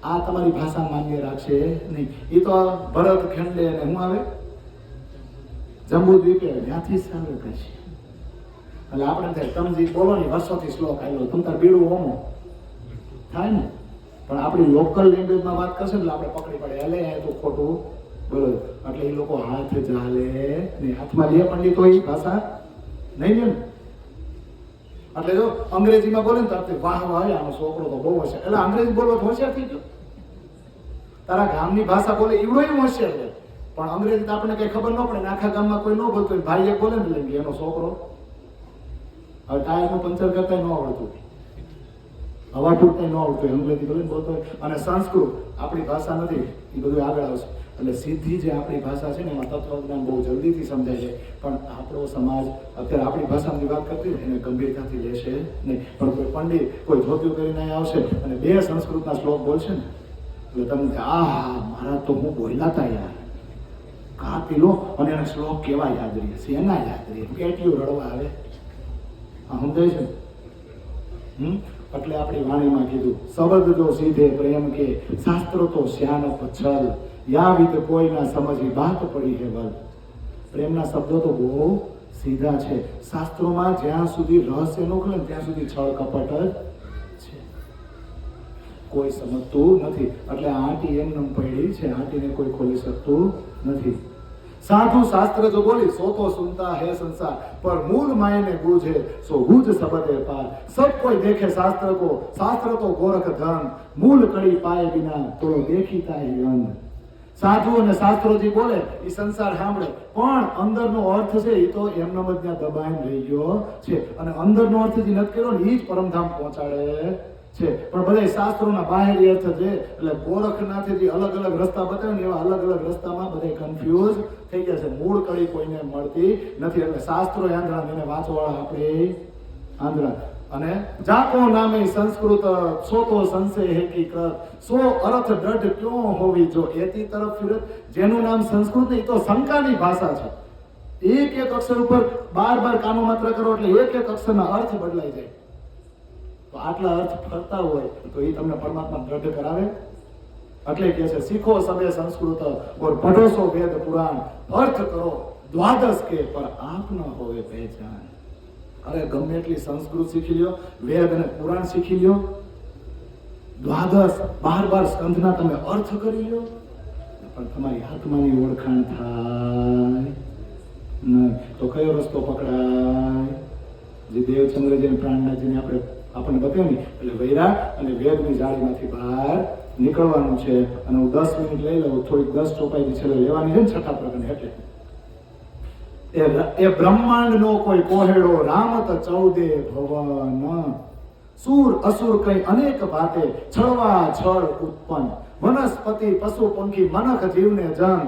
આ તમારી ભાષા માન્ય રાખશે નહીં. એ તો ભરત ખેંડે ને હું આવે જંબુ દ્વીપે ત્યાંથી સારું કરશે. એટલે આપણે થાય તમે જે બોલો ને વર્ષોથી શ્લોક આવ્યો, તમે તાર બીડું હોમો થાય ને. પણ આપણી લોકલ લેંગ્વેજમાં વાત કરશે એટલે આપણે પકડી પડે, એટલે એ તો ખોટું બોલો. એટલે એ લોકો હાથ ચાલે ને હાથમાં લે પંડિતો એ ભાષા નહીં લે ને. એટલે જો અંગ્રેજીમાં બોલે ને તો આપણે વાહ વાહ આનો છોકરો તો બહુ હશે, એટલે અંગ્રેજી બોલવા હોશિયાર થઈ ગયો. તારા ગામની ભાષા બોલે એવડો એવું હોશિયાર હોય, પણ અંગ્રેજી તો આપણને કઈ ખબર ન પડે ને આખા ગામમાં કોઈ ન બોલતો હોય, ભાઈ એક બોલે ને એટલે એનો છોકરો. હવે ટાયરનું પંચર કરતા ન આવડતું, હવા ફૂટતા ન આવડતું, અંગ્રેજી બોલે બોલતો હોય. અને સંસ્કૃત આપણી ભાષા નથી, એ બધું આગળ આવશે. એટલે સીધી જે આપણી ભાષા છે ને એમાં તત્વજ્ઞાન બહુ જલ્દીથી સમજાય છે. પણ આપણો સમાજ અત્યારે આપણી ભાષાની વાત કરતી હોય એને ગંભીરતાથી લેશે નહીં. પણ કોઈ પંડિત કોઈ ધોતિયું કરીને અહીં આવશે અને 2 સંસ્કૃતના શ્લોક બોલશે ને એટલે તમને આ મારા તો હું બોલ્યા હતા યાર, કા પીલો. અને એના શ્લોક કેવા યાદ રહે છે, એના યાદ રહે, કેટલું રડવા આવે. હા સમજાય છે. એટલે આપણી વાણીમાં કીધું શબ્દ જો સીધે પ્રેમ કે શાસ્ત્ર તો શ્યાન પછલ, યા વિદ કોઈ ના સમજી બાત પડી હે બલ. પ્રેમના શબ્દો તો બહુ સીધા છે. શાસ્ત્રોમાં જ્યાં સુધી રહસ્ય ન ખુલે ત્યાં સુધી છળ કપટ જ છે, કોઈ સમજતું નથી. એટલે આંટી એમને પડી છે, આંટીને કોઈ ખોલી શકતું નથી. साधु शास्त्र जो बोली सो तो सुनता है संसार, पर मूल मायने बूझे सो बूझ सबदे पार. सब कोई देखे शास्त्र को, शास्त्र तो गोरख धन, मूल कड़ी पाए बिना तो देखीता ही अंध. साधु અને શાસ્ત્રોજી બોલે એ સંસાર સાંભળે, પણ અંદરનો અર્થ છે એ તો એમનો જ ત્યાં દબાઈને રહી ગયો છે. અને અંદરનો અર્થ જે નથી કર્યો ને એ જ પરમધામ પહોંચાડે છે. પણ બધા શાસ્ત્રોના બાહેરી અર્થ છે એટલે ગોરખનાથે જે અલગ અલગ રસ્તા બતાવે ને એવા અલગ અલગ રસ્તામાં બધા કન્ફ્યુઝ થઈ ગયા છે. મૂળ કડી કોઈને મળતી નથી. એટલે શાસ્ત્રો આંધળા, એને વાંચવાળા આપણે આંધળા. અને જાકો નામે સંસ્કૃત સો તો સંશય હકીકત, સો અર્થ દ્રઢ ક્યો હોવી જો એતી તરફ ફિરત. જેનું નામ સંસ્કૃત એ તો શંકાની ભાષા છે. એક એક અક્ષર ઉપર બાર કાનો માત્ર કરો એટલે એક એક અક્ષરના અર્થ બદલાઈ જાય. તો આટલા અર્થ ફરતા હોય તો એ તમને પરમાત્મા દ્રઢ કરાવે. એટલે કે છે શીખો સબે સંસ્કૃત ઓર પઢો સો વેદ પુરાણ, અર્થ કરો દ્વાદશ કે પર આંખ ન હોવે પહેચાન. અરે ગમે એટલી સંસ્કૃત શીખી લ્યો, વેદ અને પુરાણ શીખી લ્યો, દ્વાદશ 12 સ્કંધના તમે અર્થ કરી લ્યો, પણ તમારી આત્માની ઓળખાણ થાય નહીં તો કયો રસ્તો પકડાય? જે દેવચંદ્રજી પ્રાણનાથજીને આપણને બતાવ્યું ને એટલે વૈરાગ અને વેદની જાળીમાંથી બહાર નીકળવાનું છે. અને હું 10 મિનિટ લઈ લઉં, થોડીક 10 ચોપાઈ છેલ્લે લેવાની છે ને છઠ્ઠા પ્રકરણ. એટલે એ બ્રહ્માંડ નો કોઈ કોહેડો, રામત 14 ભવન, સૂર અસુર કઈ અનેક ભાતે, છળવા છળ ઉત્પન્ન, વનસ્પતિ પશુ પંખી મનખ જીવને જન,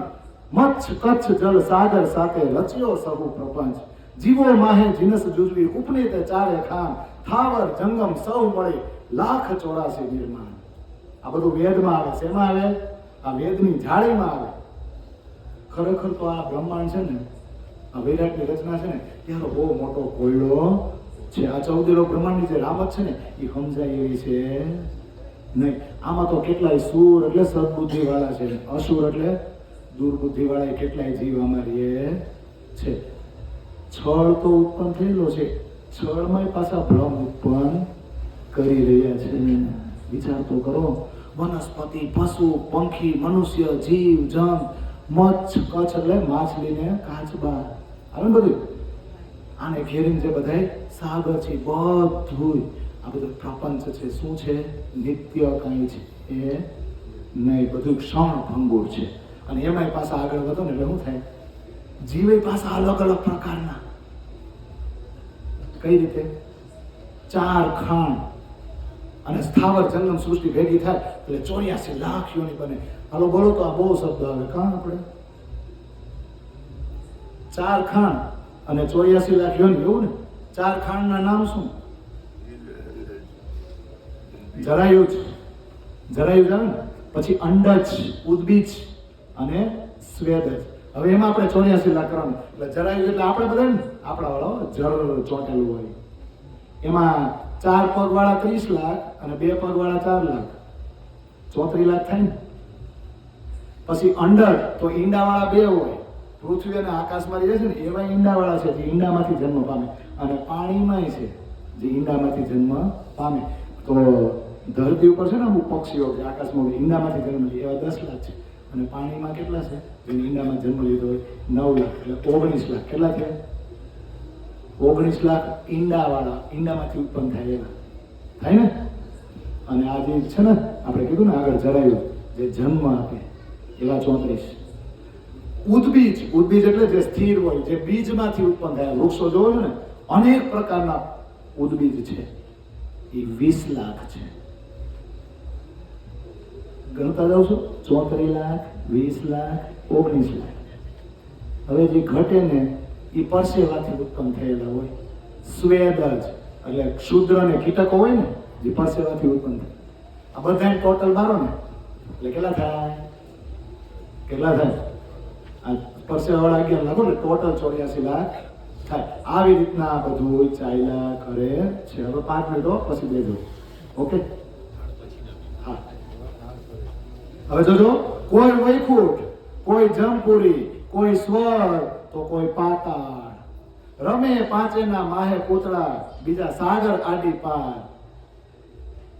મચ્છ કચ્છ જલ સાગર સાથે રચ્યો સહુ પ્રપંચ. જીવો માહે જીનસ જુજવી ઉપનીતે ચારે ખાન, થાવર જંગમ સૌ મળી 1,84 નિર્માણ. આ બધું વેદમાં આવે. શેમાં આવે? આ વેદની જાળીમાં આવે. ખરેખર તો આ બ્રહ્માંડ છે ને, આ વિરાટની રચના છે ને, એનો બહુ મોટો કોયડો છે. આ 14 બ્રહ્માંડની જે રામત છે ને એ સમજાય એવી છે નહીં. આમાં તો કેટલાય સુર એટલે સદબુદ્ધિ વાળા છે, અસુર એટલે દુર્બુદ્ધિ વાળા કેટલાય જીવ અમારી છે. છળ તો ઉત્પન્ન થયેલો છે, છળમાં પાછા ભ્રમ ઉત્પન્ન કરી રહ્યા છે. વિચાર તો કરો. વનસ્પતિ, પશુ, પંખી, મનુષ્ય, જીવ, જંત, મચ્છ, કચ્છ એટલે માછલીને કાચબા, આવે બધું. આને ઘેરીને જે બધાય સાગર છે, બધું આ બધું પ્રપંચ છે. શું છે? નિત્ય કાંઈ છે એ નહીં, બધું ક્ષણ ભંગુર છે. અને એમાંય પાછા આગળ વધો ને એટલે શું થાય? જીવે પાછા અલગ અલગ પ્રકારના. કઈ રીતે? 4 ખાણ અને સ્થાવર જંગમ સૃષ્ટિ ભેગી થાય એટલે 84 લાખ યોની બને. હાલો બોલો તો આ બહુ શબ્દ આવે. કાં આપણે 4 ખાણ અને 84 લાખ યોની, એવું ને? 4 ખાણના નામ શું? જરાયુજ, જરાયુજ આવે ને, પછી અંડજ, ઉદ્બીજ અને સ્વેદજ. હવે એમાં આપણે 84 લાખ કરવાનું એટલે જરાયુજ એટલે આપણે બધા ને આપણા વાળો જર ચોંટેલું હોય. એમાં 4 પગ વાળા 30 લાખ અને 2 પગ વાળા 4 લાખ, 34 લાખ થાય ને. પછી અંડર તો ઈંડા વાળા 2 હોય. પૃથ્વી અને આકાશમાં રહે છે ને એવા ઈંડા વાળા છે જે ઈંડામાંથી જન્મ પામે, અને પાણીમાંય છે જે ઈંડામાંથી જન્મ પામે. તો ધરતી ઉપર છે ને અમુક પક્ષીઓ કે આકાશમાં ઈંડામાંથી જન્મ લે એવા 10 લાખ છે, અને પાણીમાં કેટલા છે જેને ઈંડામાં જન્મ લીધો હોય? 9 લાખ. એટલે 19 લાખ. કેટલા થયા? 19 લાખ ઈંડાવાળા, ઈંડામાંથી ઉત્પન્ન થાય એવા થાય ને. અને આ જે છે ને આપણે કીધું ને આગળ જરાયું જે જન્મ આપે એવા 34. ઉદ્બીજ, ઉદ્બીજ એટલે જે સ્થિર હોય, જે બીજમાંથી ઉત્પન્ન થાય. વૃક્ષો જોવો છો ને, અનેક પ્રકારના ઉદ્બીજ છે, એ 20 લાખ છે. ગણતા જાવ છો? 34 લાખ, 20 લાખ, 19 લાખ. હવે જે ઘટે ને એ પરસેવાથી ઉત્પન્ન થયેલા હોય. સ્વેદજ એટલે ક્ષુદ્ર ને કીટકો હોય ને જે પરસેવાથી ઉત્પન્ન થાય. આ બધા ટોટલ મારો ને એટલે કેટલા થાય? કેટલા થાય? આ પરસેવા વાળા 11 લાખો ને ટોટલ 84 લાખ થાય. આવી રીતના આ બધું ચાલ્યા કરે છે. હવે 5 મિનિટો પછી દેજો. ઓકે? હા. હવે જોજો, કોઈ વૈકુંઠ, કોઈ જમપુરી, કોઈ સ્વર્ગ તો કોઈ પાતાળ. રમે પાંચેના માહે પૂતળા, બીજા સાગર આડી પાર.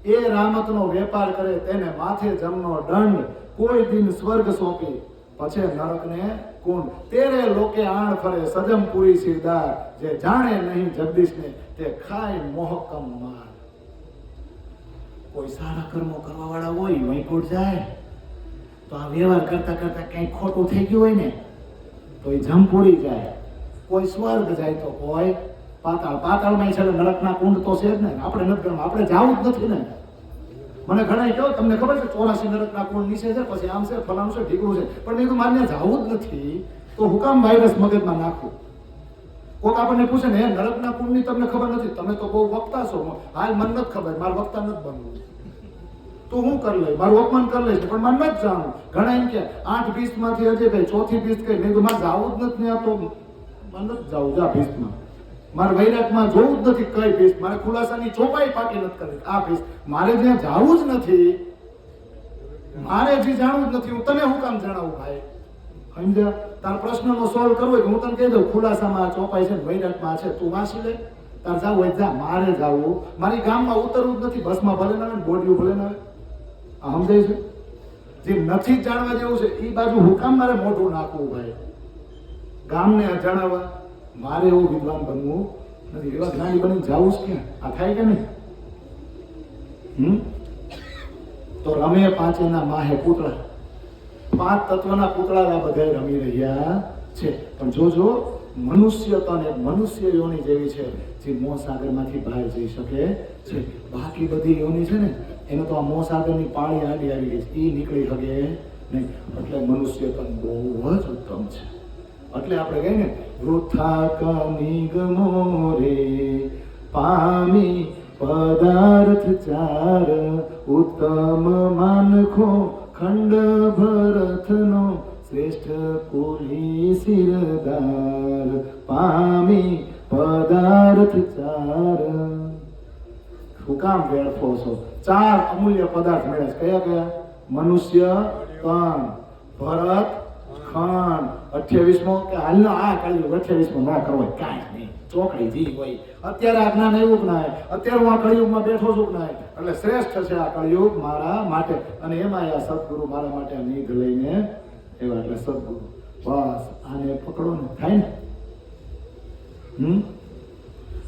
એ રામતનો વેપાર કરે તેને માથે જમનો દંડ. કોઈ દિન સ્વર્ગ સોંપી પછી નરકને કુંડ. તેરે લોકે આણ ફરે સજમપુરી સિરદાર. જે જાણે નહીં જગદીશને તે ખાય મોહકમ માર. કોઈ સારા કર્મો કરવા વાળા હોય વૈકુંઠ જાય તો આ વ્યવહાર કરતા કરતા કંઈક ખોટું થઈ ગયું હોય ને તો એ જમપુરી જાય. કોઈ સ્વર્ગ જાય તો કોઈ પાતાળ. પાતાળમાં છે નરકના કુંડ તો છે જ ને. આપણે નથી ગણવા, આપણે જાવું જ નથી ને. મને ઘણા કહો તમને ખબર છે 84 નરકના કુંડ નીચે છે, પછી આમ છે, ફલાણું છે, ઢીકડું છે, પણ મેં તો માન્ય જાવું જ નથી તો હું કામ વાયરસ મગજમાં નાખું? કોઈક આપણને પૂછે ને નરકના કુંડની તમને ખબર નથી, તમે તો બહુ વક્તા છો. હાલ મને નથી ખબર, મારે વક્તા નથી બનવું, તો હું કરી લઈ, મારું અપમાન કરી લઈશ, પણ મને નથી જાણવું. ઘણા એમ કે 8 ભીસ્ટમાંથી હજી ભાઈ 4થી ભીસ્ટ કઈ નહીં, તો મારે જાવું જ નથી. આ તો મને નથી જાવું, જા ભીસ્ટમાં. મારે વૈરાગમાં જોવું જ નથી કઈ ભીસ્ટ, મારે ખુલાસાની ચોપાઈ પાકી નથી કરવી. આ ભીસ્ટ મારે જ્યાં જાવું જ નથી, મારે જે જાણવું જ નથી, હું તને હું કામ જણાવું ભાઈ? સમજ્યા? તાર પ્રશ્નનો સોલ્વ કરવો હોય હું તને કહી દઉં, ખુલાસામાં ચોપાઈ છે, વૈરાગમાં છે, તું વાંચી લે. તાર જાવું હોય જા, મારે જાવું, મારી ગામમાં ઉતરવું જ નથી. બસમાં ભલે ના આવે, બોડિયું ભલે ના આવે. આ સમજાય છે? જે નથી જાણવા જેવું છે એ બાજુ હું કામ મારે મોઢું નાખવું ભાઈ? ગામને જણાવવા મારે એવું વિદ્વાન બનવું નથી. એવા જ્ઞાની બનીને જાવું જ ક્યાં? આ થાય કે નહીં? તો રમે પાંચેના માહે પૂતળા. 5 તત્વના પૂતળા આ બધા રમી રહ્યા છે. પણ જોજો મનુષ્ય તન એક મનુષ્ય યોની જેવી છે જે મોહ સાગરમાંથી બહાર જઈ શકે છે. બાકી બધી યોની છે ને એને તો આ મોહ સાગરની પાળી આડી આવી ગઈ છે, એ નીકળી શકે નહીં. એટલે મનુષ્ય તન બહુ જ ઉત્તમ છે. એટલે આપણે કહીએ ને વૃથા કનિગમો રે પામી પદાર્થ ચાર. ઉત્તમ માનખો ખંડ ભરતનો શ્રેષ્ઠ કુલી સિરદાર પામી પદાર્થ ચાર. શું કામ વેડફો છો? 4 અમૂલ્ય પદાર્થ મળ્યા છે. કયા કયા? મનુષ્ય તન, ભરત ખંડ, 28મો કે હાલનો આ કળિયુગ 28મો ના કરવો કાંઈ નહીં, ચોકડી જી હોય. અત્યારે આ જ્ઞાન એવું ના હોય, અત્યારે હું આ કળિયુગમાં બેઠો છું ના, એટલે શ્રેષ્ઠ છે આ કળિયુગ મારા માટે. અને એમાં આ સદગુરુ મારા માટે આ નિધ લઈને એવા, એટલે સદગુરુ બસ આને પકડો ને થાય ને.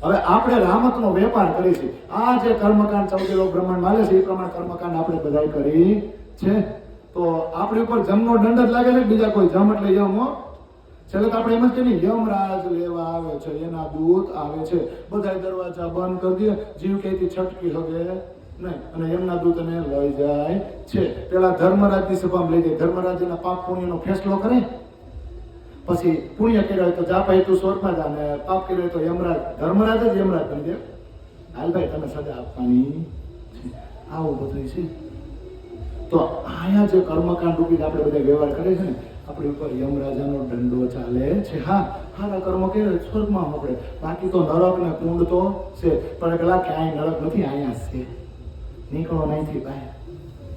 હવે આપણે રામતનો વેપાર કરીશું. આ જે કર્મકાંડ 14 લોક બ્રહ્માંડ માલે છે એ પ્રમાણે કર્મકાંડ આપણે બધાય કરી છે. તો આપણી ઉપર જમનો દંડ જ લાગે છે, બીજા કોઈ જમ એટલે યમ હો. છેલ્લે તો આપણે એમ જ કે નહીં, યમરાજ લેવા આવે છે, એના દૂત આવે છે, બધા દરવાજા બંધ કરી દે, જીવ કઈથી છટકી હગે નહીં, અને એમના દૂતને લઈ જાય છે. પેલા ધર્મરાજની સભામાં લઈ જાય, ધર્મરાજના પાપ પુણ્યનો ફેસલો કરે, પછી પુણ્ય કર્યો હોય તો જા ભાઈ તું સ્વર્ગમાં જા, અને પાપ કર્યો હોય તો યમરાજ, ધર્મરાજ જ યમરાજ બની દે. હાલ ભાઈ તમે સજા આપવાની છે. આવું બધું છે. તો આયા જે કર્મકાંડ રૂપી આપણે બધા વ્યવહાર કરે છે ને, આપણી ઉપર યમરાજાનો દંડો ચાલે છે. હા, સારા કર્મ કરે સ્વર્ગમાં આપણે, બાકી તો નરક ને કુંડ તો છે. પણ પેલા ક્યાંય નરક નથી, અહીંયા છે. નીકળો નહીંથી બહાર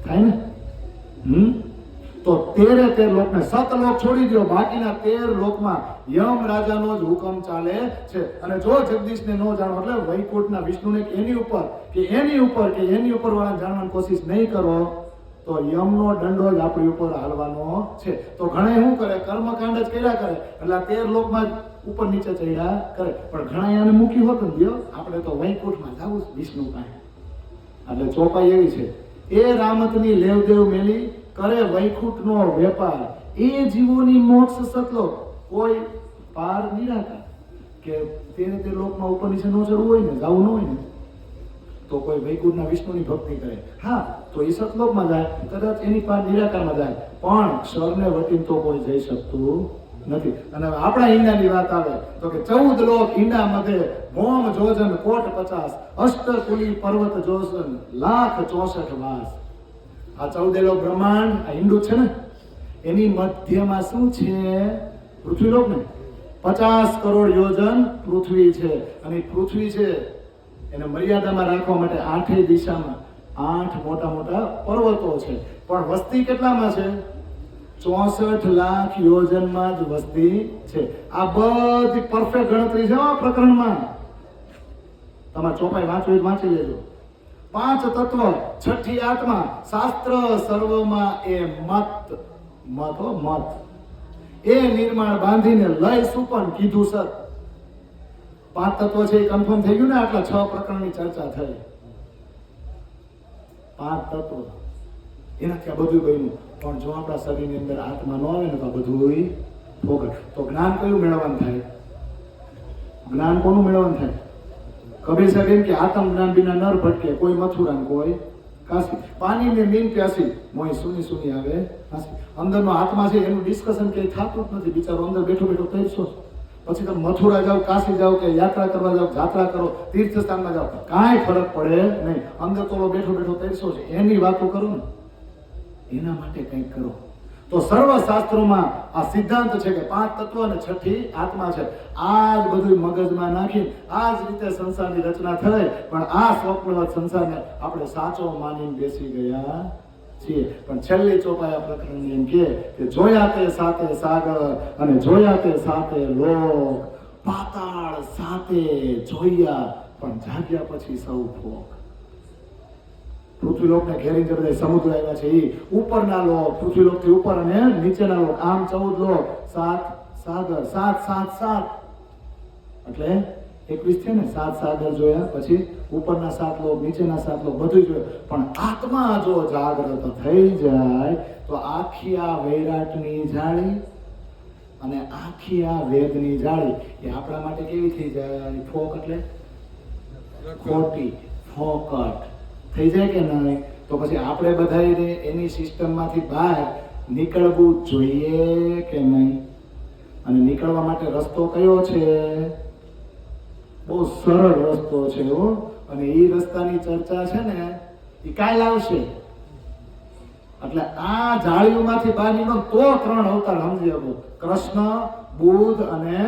થાય ને. તો 13 લોકને 7 લોક છોડી દો, બાકીના 13 લોકમાં યમ રાજાનો જ હુકમ ચાલે છે. અને જો જગદીશને ન જાણો એટલે વૈકુંઠના વિષ્ણુને એની ઉપર વાળા જાણવાની કોશિશ નહીં કરો તો યમનો દંડો જ આપણી ઉપર હાલવાનો છે. તો ઘણા શું કરે, કર્મકાંડ જ કર્યા કરે, એટલે 13 લોકમાં ઉપર નીચે ચડ્યા કરે. પણ ઘણા એને મૂકી હોત ને દયો, આપણે તો વૈકુંઠમાં જવું વિષ્ણુ પાસે. એટલે ચોપાઈ એવી છે, એ રામતની લેવદેવ મેલી કરે વૈકુંઠનો વેપાર, એ જીવોની મોક્ષ સતલો કોઈ પાર નિરાકાર. કે 13 લોકમાં ઉપર નીચે ન ચડવું હોય ને, જવું ન હોય ને, તો કોઈ વૈકુંઠના વિષ્ણુની ભક્તિ કરે, હા તો એ સતલોકમાં જાય, કદાચ એની પાર નિરાકારમાં જાય, પણ ક્ષરને વટીને તો કોઈ જઈ શકતું નથી. અને આપણા ઈંડાની વાત આવે તો કે 14 લોક ઈંડા મધે ભોમ જોજન કોટ 50, અષ્ટકુલી પર્વત જોજન લાખ 64 વાસ. આ 14 લોક બ્રહ્માંડ આ ઈંડું છે ને, એની મધ્યમાં શું છે? પૃથ્વીલોક ને 50 કરોડ યોજન પૃથ્વી છે. અને પૃથ્વી છે એને મર્યાદામાં રાખવા માટે 8 દિશામાં 8 મોટા મોટા પર્વતો છે. પણ વસ્તી કેટલામાં છે? 64 લાખ યોજનમાં જ વસ્તી છે. આ બધી પરફેક્ટ ગણતરી છે આ પ્રકરણમાં. તમારે ચોપાઈ વાંચી લેજો. 5 તત્વ, 6ઠી આત્મા, શાસ્ત્ર સર્વમાં એ મત એ નિર્માણ બાંધીને લય સુપન કીધું સત. 5 તત્વ છે એ કન્ફર્મ થઈ ગયું ને, આટલા 6 પ્રકરણની ચર્ચા થઈ. 5 તત્વ એનાથી આ બધું બન્યું. પણ જો આપણા શરીરની અંદર આત્મા ન આવે ને તો આ બધું ફોગટ. તો જ્ઞાન કયું મેળવવાનું થાય? જ્ઞાન કોનું મેળવવાનું થાય? કબીર સાહેબ એમ કે આત્મ જ્ઞાન બિના નર ભટકે, કોઈ મથુરા કોઈ કાશી, પાણી ને મીન પ્યાસી મોય સુની આવે હાસી. અંદરનો આત્મા છે એનું ડિસ્કશન કઈ થતું જ નથી, બિચારો અંદર બેઠો તરસો. પછી તમે મથુરા જાઓ, કાશી જાઓ, કે યાત્રા કરવા જાઓ, જાત્રા કરો, તીર્થ સ્થાનમાં જાઓ, કાંઈ ફરક પડે નહીં. અંદર તો બેઠો તરસો છે, એની વાતો કરો ને, એના માટે કંઈક કરો. તો સર્વ શાસ્ત્રોમાં આ સિદ્ધાંત છે કે 5 તત્વ અને 6ઠી આત્મા છે. આ જ બધું મગજમાં નાખી આ જ રીતે સંસારની રચના થઈ. પણ આ સ્વપ્નવત સંસારને આપણે સાચો માનીને બેસી ગયા છીએ. પણ છેલ્લી ચોપાઈ આ પ્રકરણ એમ કે જોયા તે સાતે સાગર અને જોયા તે સાતે લોક, પાતાળ સાતે જોયા પણ જાગ્યા પછી સૌ ફોક. પૃથ્વીલોકને ઘેરીને જે બધા સમુદ્ર આવ્યા છે એ ઉપરના લોક, પૃથ્વીલોકથી ઉપર અને નીચેના લોક, આમ 14 લોક, 7 સાગર, 7 એટલે 21 છે ને. 7 સાગર જોયા, પછી ઉપરના 7 લોક, નીચેના 7 લોક, બધું જોયું. પણ આત્મા જો જાગ્રત થઈ જાય તો આખી આ વૈરાટની જાળી અને આખી આ વેદની જાળી એ આપણા માટે કેવી થઈ જાય? ફોક એટલે ખોટી, ફોકટ થઈ જાય કે નહીં? તો પછી આપણે બધાને એની સિસ્ટમમાંથી બહાર નીકળવું જોઈએ કે નહીં? અને નીકળવા માટે રસ્તો કયો છે? બહુ સરળ રસ્તો છે હો. અને એ રસ્તાની ચર્ચા છે ને એ કાલ આવશે. એટલે આ જાળીઓમાંથી બહાર નીકળો તો 3 અવતાર સમજી શકો, કૃષ્ણ, બુદ્ધ અને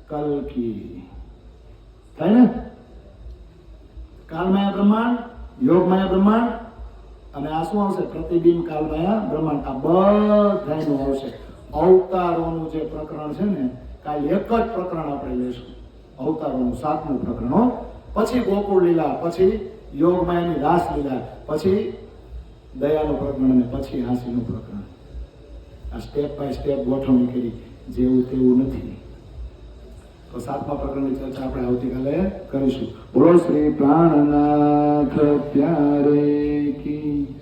કલ્કી. થાય ને? કાલમાયા બ્રહ્માંડ, યોગમાયા બ્રહ્માંડ અને આ શું આવશે? પ્રતિબિંબ કાલમાયા બ્રહ્માંડ. આ બધાનું આવશે. અવતારોનું જે પ્રકરણ છે ને, કાલ એક જ પ્રકરણ આપણે લઈશું, અવતારોનું 7મું પ્રકરણ. હો, પછી ગોકુળ લીલા, પછી યોગમાયાની રાસ લીલા, પછી દયાનું પ્રકરણ અને પછી હાંસીનું પ્રકરણ. આ સ્ટેપ બાય સ્ટેપ ગોઠવણી કરી, જેવું તેવું નથી. તો 7મા પ્રકરણની ચર્ચા આપણે આવતીકાલે કરીશું. બોલો શ્રી પ્રાણનાથ પ્યારે કી